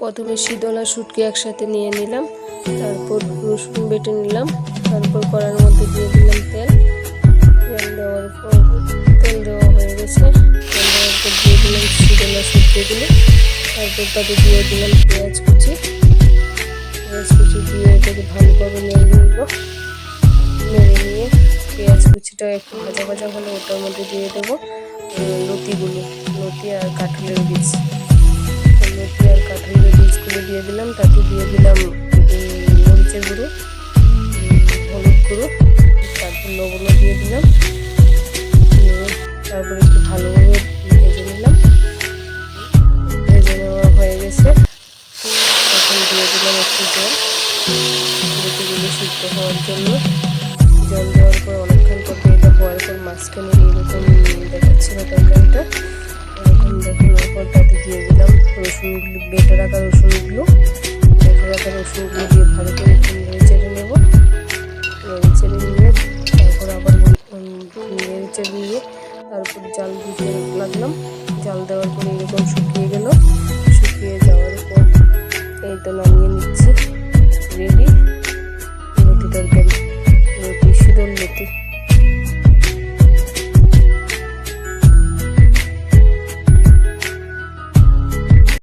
প্রথমে শীতল আর শুটকি একসাথে নিয়ে নিলাম, তারপর রসুন বেটে নিলাম, তারপর কড়াইয়ের মধ্যে দিয়ে দিলাম তেল। তেল দেওয়ার পর তেল দেওয়া হয়ে গেছে, তেল দেওয়ার পর দিয়ে দিলাম শীতল আর শুটকিগুলো, তারপর তাতে দিয়ে দিলাম পেঁয়াজ কুচি দিয়ে এটাকে ভালোভাবে নেড়ে নিব। নেড়ে নিয়ে পেঁয়াজ কুচিটা একটু ভাজা ভাজা হলে ওটার মধ্যে দিয়ে দেবো লতি আর কাঁঠালের বীজ। লতি আর কাঁঠালের বীজগুলো দিয়ে দিলাম, তাতে দিয়ে দিলাম মরিচের গুঁড়ো, হলুদ গুঁড়ো, তারপর লবণও দিয়ে দিলাম। তারপর একটু ভালোভাবে ভেজে নিলাম। ভেজে নেওয়া হয়ে গেছে, এখন দিয়ে দিলাম একটু জল লতিগুলো সিদ্ধ হওয়ার জন্য। জল দেওয়ার পর অনেকক্ষণ পর এটা হওয়ার পর মাঝখানে এরকম দেখাচ্ছিল তরকারিটা, এরকম দেখানোর পর তাতে দিয়ে দিলাম রসুনগুলো, বেটে রাখা রসুনগুলো দিয়ে ভালো করে নেড়ে চেড়ে নেব। নেড়ে চেড়ে নিয়ে তারপর আবার নেড়ে চেড়ে নিয়ে তারপর জাল দিতে লাগলাম। জাল দেওয়ার পরে এরকম শুকিয়ে গেল। শুকিয়ে যাওয়ার পর এই তো নামিয়ে নিচ্ছি। রেডি লতি তরকারি, লতি শীতল লতি।